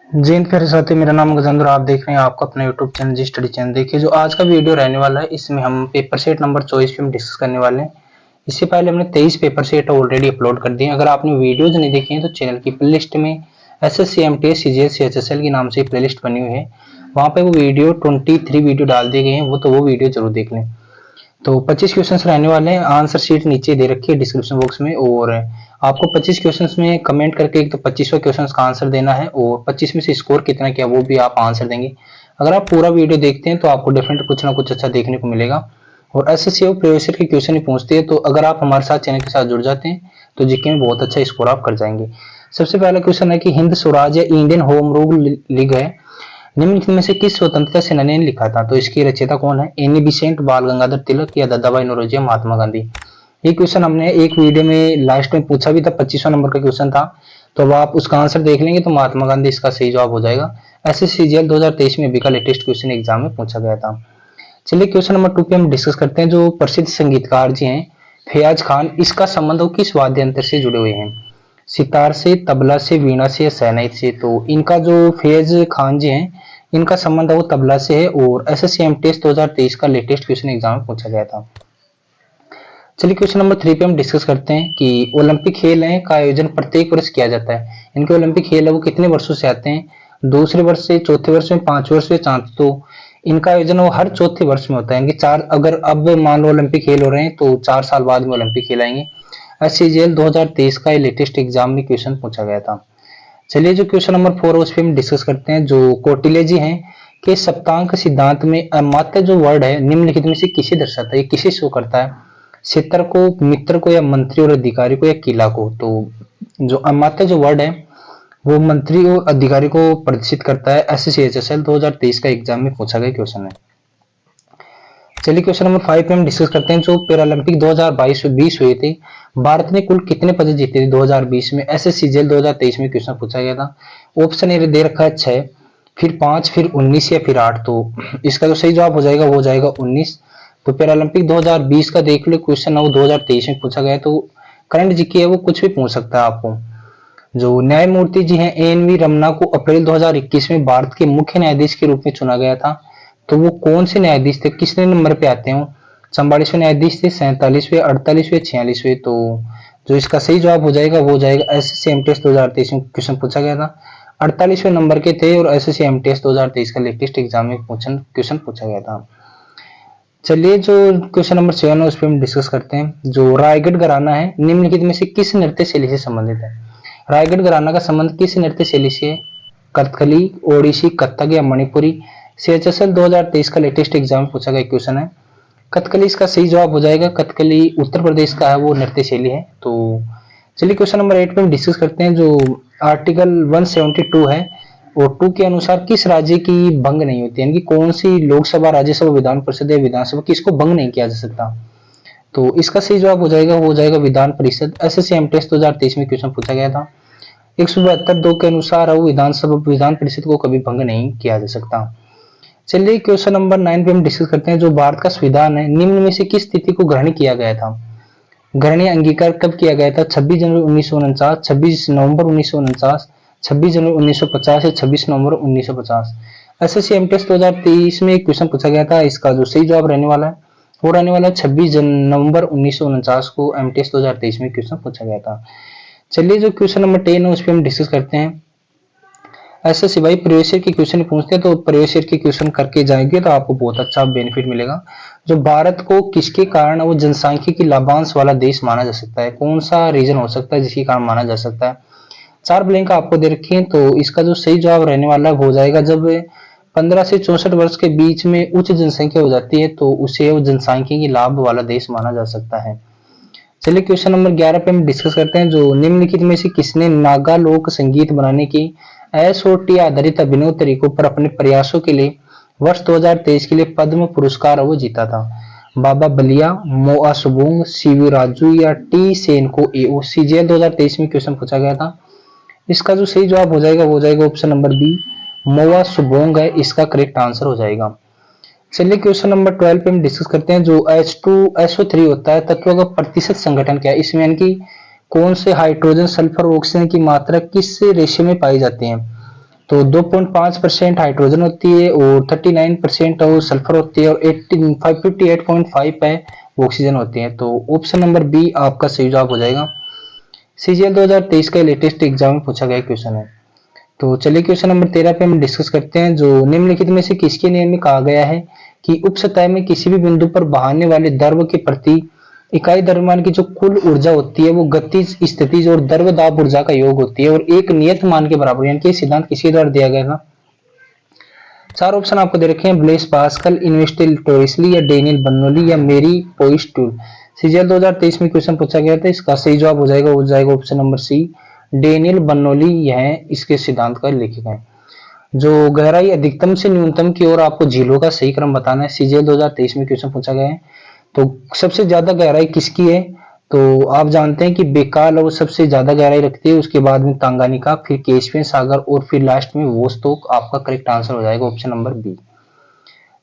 जी हिंद प्यारे साथी, मेरा नाम गजेंद्र। आप देख रहे हैं आपका अपना यूट्यूब चैनल जी स्टडी चैनल। देखिए, जो आज का वीडियो रहने वाला है इसमें हम पेपर सेट नंबर 24 पे हम डिस्कस करने वाले हैं। इससे पहले हमने 23 पेपर सेट ऑलरेडी अपलोड कर दिए हैं। अगर आपने वीडियोज नहीं देखे हैं तो चैनल की प्लेलिस्ट में SSC MTS CGL CHSL के नाम से प्लेलिस्ट बनी हुई है, वहाँ पे वो वीडियो 23 वीडियो डाल दिए गए हैं, वो वीडियो जरूर देख लें। तो 25 क्वेश्चंस रहने वाले हैं। आंसर शीट नीचे दे रखी है डिस्क्रिप्शन बॉक्स में, और आपको 25 क्वेश्चंस में कमेंट करके एक तो 25वां क्वेश्चंस का आंसर देना है, और 25 में से स्कोर कितना किया वो भी आप आंसर देंगे। अगर आप पूरा वीडियो देखते हैं तो आपको डेफिनेट कुछ ना कुछ अच्छा देखने को मिलेगा। और एसएससी और प्रीवियस ईयर के क्वेश्चन ही पूछते हैं, तो अगर आप हमारे साथ चैनल के साथ जुड़ जाते हैं तो जीके में बहुत अच्छा स्कोर आप कर जाएंगे। सबसे पहला क्वेश्चन है कि हिंद स्वराज या इंडियन होम रूल लीग है, निम्नलिखित में से किस स्वतंत्रता सेनानी ने लिखा था? तो इसकी रचयिता कौन है? एनी बिसेंट, बाल गंगाधर तिलक या दादाभाई नौरोजी या महात्मा गांधी? ये क्वेश्चन हमने एक वीडियो में लास्ट में पूछा भी था, 25वां नंबर का क्वेश्चन था। तो अब आप उसका आंसर देख लेंगे तो महात्मा गांधी इसका सही जवाब हो जाएगा। SSCGL 2023 में भी का लेटेस्ट क्वेश्चन एग्जाम में पूछा गया था। चलिए क्वेश्चन नंबर 2 पे हम डिस्कस करते हैं। जो प्रसिद्ध संगीतकार जी हैं फैयाज खान, इसका संबंध वो किस वाद्य यंत्र से जुड़े हुए हैं? सितार से, तबला से, वीणा से या शहनाई से? तो इनका जो फैयाज खान जी हैं, इनका संबंध वो तबला से है, और SSC MTS 2023 का लेटेस्ट क्वेश्चन एग्जाम में पूछा गया था। चलिए क्वेश्चन नंबर 3 पे हम डिस्कस करते हैं कि ओलंपिक खेल है का आयोजन प्रत्येक वर्ष किया जाता है। इनके ओलंपिक खेल है वो कितने वर्षों से आते हैं? दूसरे वर्ष से, चौथे वर्ष में, 5 वर्ष में, चार? तो इनका आयोजन वो हर चौथे वर्ष में होता है। इनके चार, अगर अब मान लो ओलंपिक खेल हो रहे हैं तो 4 साल बाद में ओलंपिक खेल आएंगे। SCGL 2023 का लेटेस्ट एग्जाम में क्वेश्चन पूछा गया था। चलिए जो क्वेश्चन नंबर 4 है उस पर हम डिस्कस करते हैं। जो कौटिल्य जी हैं कि सप्तांक सिद्धांत में अमात्य जो वर्ड है निम्नलिखित में से किसे दर्शाता है? ये किसे शो करता है? क्षेत्र को, मित्र को, या मंत्री और अधिकारी को, या किला को? तो जो अमात्य जो वर्ड है वो मंत्री और अधिकारी को प्रदर्शित करता है। SSCHSL 2023 का एग्जाम में पूछा गया क्वेश्चन है। चलिए क्वेश्चन नंबर 5 पे हम डिस्कस करते हैं। जो पैरालंपिक 2022 हुए थे, भारत ने कुल कितने पदक जीते थे 2020 में? SSCGL 2023 में क्वेश्चन पूछा गया था। ऑप्शन ए दे रखा है 6, फिर 5, फिर 19 या फिर 8। तो इसका जो सही जवाब हो जाएगा वो हो जाएगा 19। तो पैरालंपिक 2020 का देख लो क्वेश्चन है वो 2023 में पूछा गया। तो करंट जीके है वो कुछ भी पूछ सकता है आपको। जो न्यायमूर्ति जी हैं ANV रमन्ना को अप्रैल 2021 में भारत के मुख्य न्यायाधीश के रूप में चुना गया था। तो वो कौन से न्यायाधीश थे, किसने नंबर पे आते हैं? 44वें न्यायाधीश थे, 47वें, 48वें, 46वें? तो जो इसका सही जवाब हो जाएगा वो हो जाएगा SSC MTS 2023 में क्वेश्चन पूछा गया था, 48वें नंबर के थे, और SSC MTS 2023 का लेटेस्ट एग्जाम में क्वेश्चन पूछा गया था। चलिए जो क्वेश्चन नंबर 7 है उस पर हम डिस्कस करते हैं। जो रायगढ़ घराना है निम्नलिखित में से किस नृत्य शैली से संबंधित है? रायगढ़ घराना का संबंध किस नृत्य शैली से? कथकली, ओडिसी, कथक या मणिपुरी? CHSL 2023 का लेटेस्ट एग्जाम में पूछा गया क्वेश्चन है। कथकली इसका सही जवाब हो जाएगा। कथकली उत्तर प्रदेश का है वो नृत्य शैली है। तो चलिए क्वेश्चन नंबर 8 पे हम डिस्कस करते हैं। जो आर्टिकल 172 है और 2 के अनुसार किस राज्य की भंग नहीं होती, यानी कि कौन सी लोकसभा, राज्यसभा, विधान परिषद या विधानसभा किसको भंग नहीं किया जा सकता? तो इसका सही जवाब हो जाएगा वो हो जाएगा विधान परिषद। SSC MTS 2023 में क्वेश्चन पूछा गया था। 172(2) के अनुसार वो विधानसभा, विधान परिषद को कभी भंग नहीं किया जा सकता। चलिए क्वेश्चन नंबर 9 पे हम डिस्कस करते हैं। जो भारत का संविधान है निम्न में से किस तिथि को ग्रहण किया गया था? ग्रहणीय अंगीकार कब किया गया था? 26 जनवरी 1949, 26 नवंबर 1949, 26 जनवरी 1950 या 26 नवंबर 1950? SSC MTS 2023 में एक क्वेश्चन पूछा गया था। इसका जो सही जवाब रहने वाला है वो रहने वाला है 26 नवंबर 1949 को MTS 2023 में क्वेश्चन पूछा गया था। चलिए जो क्वेश्चन नंबर 10 है उस पर हम डिस्कस करते हैं। SSC भाई प्रीवियस ईयर के क्वेश्चन पूछते हैं, तो प्रीवियस ईयर के क्वेश्चन करके जाएंगे तो आपको बहुत अच्छा बेनिफिट मिलेगा। जो भारत को किसके कारण वो जनसांख्यिकी लाभांश वाला देश माना जा सकता है? कौन सा रीजन हो सकता है जिसके कारण माना जा सकता है? 4 ब्लैंक आपको दे रखे हैं। तो इसका जो सही जवाब रहने वाला हो जाएगा जब 15 से 64 वर्ष के बीच में उच्च जनसंख्या हो जाती है तो उसे वो जनसांख्यिकी लाभ वाला देश माना जा सकता है। चलिए क्वेश्चन नंबर 11 पे हम डिस्कस करते हैं। जो निम्नलिखित में से किसने नागा लोक संगीत बनाने की SOT आधारित अभिनव तरीकों पर अपने प्रयासों के लिए वर्ष 2023 के लिए पद्म पुरस्कार वो जीता था? बाबा बलिया, मोआ सुबोंग, सीवी राजू या टी सेन को? CGL 2023 में क्वेश्चन पूछा गया था। इसका जो सही जवाब हो जाएगा वो हो जाएगा ऑप्शन नंबर बी, मोआ सुबोंग है इसका करेक्ट आंसर हो जाएगा। चलिए क्वेश्चन नंबर 12 पे हम डिस्कस करते हैं। जो H2SO3 होता है तत्व का प्रतिशत संगठन क्या है? इसमें यानी कि कौन से हाइड्रोजन, सल्फर, ऑक्सीजन की मात्रा किस रेशियो में पाई जाती है? तो 2.5% हाइड्रोजन होती है और 39% वो सल्फर होती है और 58.5 है वो ऑक्सीजन होती है। तो ऑप्शन नंबर बी आपका सही जवाब हो जाएगा। सीजीएल 2023 का लेटेस्ट एग्जाम में पूछा गया क्वेश्चन है। तो चलिए क्वेश्चन नंबर 13 पे हम डिस्कस करते हैं, जो निम्नलिखित में से किसके नियम में कहा गया है कि उप सतह में किसी भी बिंदु पर बहाने वाले द्रव के प्रति इकाई द्रव्यमान की जो कुल ऊर्जा होती है वो गतिज, स्थितिज और द्रव दाब ऊर्जा का योग होती है और एक नियत मान के बराबर, यानी कि सिद्धांत किसके द्वारा दिया गया था। चार ऑप्शन आपको दे रखे हैं, ब्लेस पास्कल, इन्वेस्टिल टोरिसली या डेनियल बर्नौली या मेरी पोइस्टूल। सीजीएल 2023 में क्वेश्चन पूछा गया था, इसका सही जवाब हो जाएगा option number C, Daniel Bernoulli. यह इसके सिद्धांत का लेखक है। जो गहराई अधिकतम से न्यूनतम की ओर आपको झीलों का सही क्रम बताना है, सीजीएल 2023 में क्वेश्चन पूछा गया है। तो सबसे ज्यादा गहराई किसकी है, तो आप जानते हैं कि बेकाल वो सबसे ज्यादा गहराई रखती है, उसके बाद में तांगानिका, फिर कैस्पियन सागर और फिर लास्ट में वोस्तोक। आपका करेक्ट आंसर हो जाएगा ऑप्शन नंबर बी।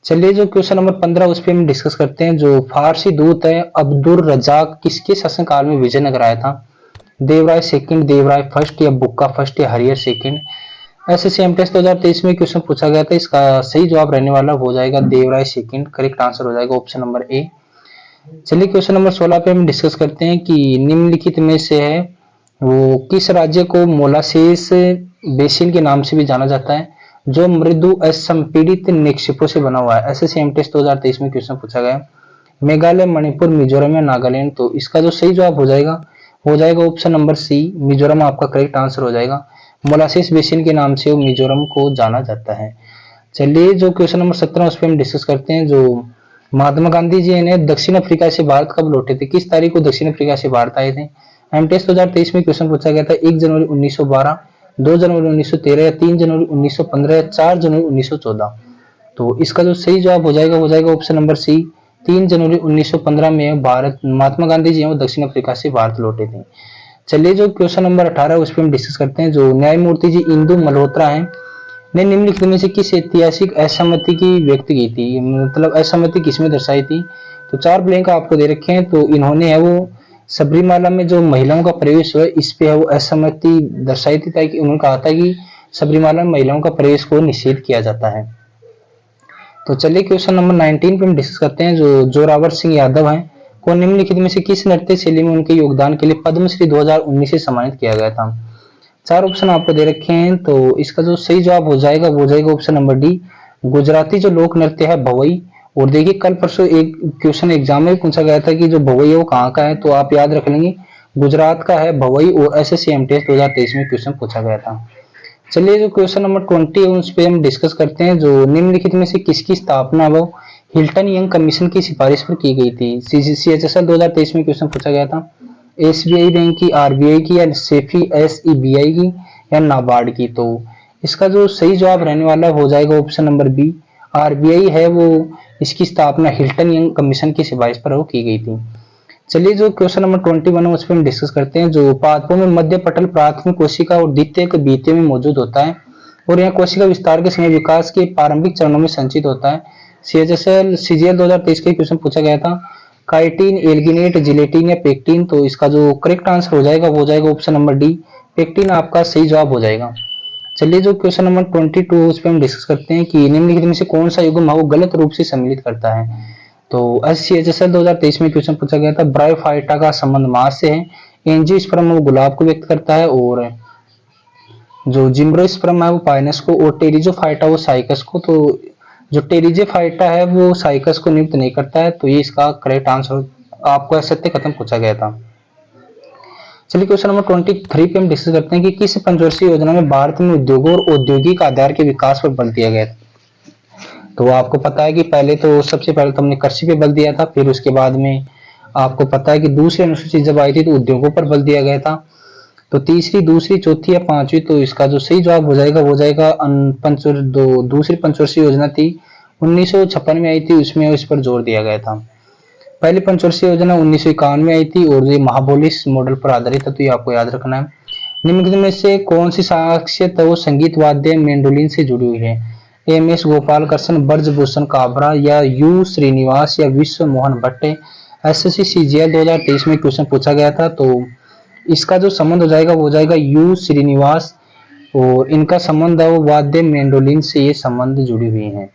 चलिए जो क्वेश्चन नंबर 15 उस पर हम डिस्कस करते हैं। जो फारसी दूत है अब्दुल रजाक किसके शासनकाल में विजयनगर आया था, देवराय सेकंड, देवराय फर्स्ट या बुक्का फर्स्ट या हरियर सेकंड। एसएससी टेस्ट 2023 में क्वेश्चन पूछा गया था, इसका सही जवाब रहने वाला हो जाएगा देवराय सेकंड। करेक्ट आंसर हो जाएगा ऑप्शन नंबर ए। चलिए क्वेश्चन नंबर 16 पे हम डिस्कस करते हैं कि निम्नलिखित में से है वो किस राज्य को मोलासेस बेसिन के नाम से भी जाना जाता है, जो मृदु असंपीड़ित निक्षेपों से बना हुआ है। एसएससी टेस्ट 2023 में क्वेश्चन पूछा गया, मेघालय, मणिपुर, मिजोरम या नागालैंड। तो इसका जो सही जवाब हो जाएगा ऑप्शन नंबर सी, मिजोरम आपका करेक्ट आंसर हो जाएगा। मोलासेस बेसिन के नाम से वो मिजोरम को जाना जाता है। चलिए जो क्वेश्चन नंबर 17 उस पर हम डिस्कस करते हैं। जो महात्मा गांधी जी ने दक्षिण अफ्रीका से भारत कब लौटे थे, किस तारीख को दक्षिण अफ्रीका से भारत आए थे। एमटेस्ट 2023 में क्वेश्चन पूछा गया था, 1 जनवरी 1912, 2 जनवरी 1913 या 3 जनवरी 1915 या 4 जनवरी 1914। तो इसका जो सही जवाब हो जाएगा ऑप्शन नंबर सी, 3 जनवरी 1915 में भारत महात्मा गांधी जी हैं वो दक्षिण अफ्रीका से भारत लौटे थे। चलिए जो क्वेश्चन नंबर 18 उस पर हम डिस्कस करते हैं। जो न्यायमूर्ति जी इंदु मल्होत्रा हैं ने निम्नलिखित में से किस ऐतिहासिक असहमति की व्यक्त की थी, मतलब असहमति किसमें दर्शाई थी। तो 4 ब्लैंक आपको दे रखे हैं। तो इन्होंने है वो सबरीमाला में जो महिलाओं का प्रवेश हुआ इस पे है वो असहमति दर्शाई थी, ताकि उन्होंने कहा था कि सबरीमाला में महिलाओं का प्रवेश को निषेध किया जाता है। तो चलिए क्वेश्चन नंबर 19 पे हम डिस्कस करते हैं। जो जोरावर सिंह यादव हैं को निम्नलिखित में से किस नृत्य शैली में उनके योगदान के लिए पद्मश्री 2019 से सम्मानित किया गया था। 4 ऑप्शन आपको दे रखे हैं। तो इसका जो सही जवाब हो जाएगा ऑप्शन नंबर डी, गुजराती जो लोक नृत्य है भवई। और देखिए कल परसों एक क्वेश्चन एग्जाम में पूछा गया था कि जो भवई है वो कहाँ का है, तो आप याद रख लेंगे गुजरात का है भवई, और एसएससी टेस्ट 2023 में क्वेश्चन पूछा गया था। चलिए जो क्वेश्चन नंबर 20 है उस पर हम डिस्कस करते हैं। जो निम्नलिखित में से किसकी स्थापना वो हिल्टन यंग कमीशन की सिफारिश पर की गई थी। सीएचएसएल 2023 में क्वेश्चन पूछा गया था, एसबीआई बैंक की, आरबीआई की या सेफी एसईबीआई की या नाबार्ड की। तो इसका जो सही जवाब रहने वाला हो जाएगा ऑप्शन नंबर बी, आरबीआई है वो इसकी स्थापना हिल्टन यंग कमीशन की सिफारिश पर वो की गई थी। चलिए जो क्वेश्चन नंबर 21 है उस पर हम डिस्कस करते हैं। जो पादपों में मध्य पटल प्राथमिक कोशिका और द्वितीयक बीते में मौजूद होता है और यह कोशिका विस्तार के समय विकास के प्रारंभिक चरणों में संचित होता है। सीजीएल 2023 का क्वेश्चन पूछा गया था, काइटिन, एल्गिनेट, जिलेटिन या पेक्टिन। तो इसका जो करेक्ट आंसर हो जाएगा ऑप्शन नंबर डी, पेक्टिन आपका सही जवाब हो जाएगा। चलिए जो क्वेश्चन नंबर 22 उस पर हम डिस्कस करते हैं कि निम्नलिखित में से कौन सा युग्म वो गलत रूप से सम्मिलित करता है। तो एससीएचएसएल 2023 में क्वेश्चन पूछा गया था, ब्रायोफाइटा का संबंध मास से है, एंजियोस्पर्म वो गुलाब को व्यक्त करता है, और जो जिम्ब्रोस्पर्म है वो पाइनस को, और टेरिजोफाइटा वो साइकस को। तो जो टेरिजोफाइटा है वो साइकस को नियुक्त नहीं करता है। तो ये इसका करेक्ट आंसर आपको सत्य कथन पूछा गया था। चलिए क्वेश्चन नंबर 23 पे हम डिस्कस करते हैं कि किस पंचवर्षीय योजना में भारत में उद्योगों और औद्योगिक आधार के विकास पर बल दिया गया था। तो आपको पता है कि सबसे पहले तो हमने कृषि पे बल दिया था, फिर उसके बाद में आपको पता है कि दूसरी अनुसूची जब आई थी तो उद्योगों पर बल दिया गया था। तो तीसरी, दूसरी, चौथी या पांचवी। तो इसका जो सही जवाब हो जाएगा दूसरी पंचवर्षीय योजना थी 1956 में आई थी, उसमें इस पर जोर दिया गया था। पहली पंचवर्षीय योजना 1951 में आई थी और ये महाबोलिस मॉडल पर आधारित है, तो ये आपको याद रखना है। निम्नलिखित में से कौन सी साक्ष्यता वो संगीत वाद्य मेंडोलिन से जुड़ी हुई है, एमएस गोपाल कृष्ण, ब्रजभूषण काबरा या यू श्रीनिवास या विश्व मोहन भट्ट। एसएससी सीजीएल 2023 में क्वेश्चन पूछा गया था। तो इसका जो संबंध हो जाएगा यू श्रीनिवास, और इनका संबंध है वो वाद्य मैंडोलिन से ये संबंध जुड़ी हुई हैं।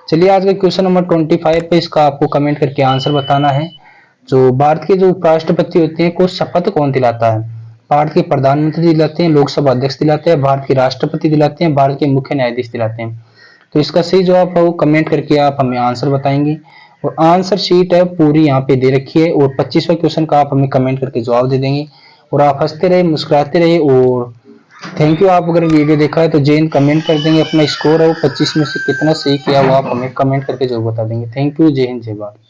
चलिए आज का क्वेश्चन नंबर 25 पे इसका आपको कमेंट करके आंसर बताना है। जो भारत के जो उपराष्ट्रपति होते हैं को शपथ कौन दिलाता है? भारत के प्रधानमंत्री दिलाते हैं, लोकसभा अध्यक्ष दिलाते हैं, भारत के राष्ट्रपति दिलाते हैं, भारत के मुख्य न्यायाधीश दिलाते हैं। तो इसका सही जवाब है वो कमेंट करके आप हमें आंसर बताएंगे। और आंसर शीट है पूरी यहाँ पे दे रखी है और 25वां क्वेश्चन का आप हमें कमेंट करके जवाब दे देंगे। और आप हंसते रहे, मुस्कुराते रहे और थैंक यू। आप अगर वीडियो देखा है तो जैन कमेंट कर देंगे, अपना स्कोर है वो 25 में से कितना सही किया वो आप हमें कमेंट करके जरूर बता देंगे। थैंक यू, जय हिंद, जय भारत।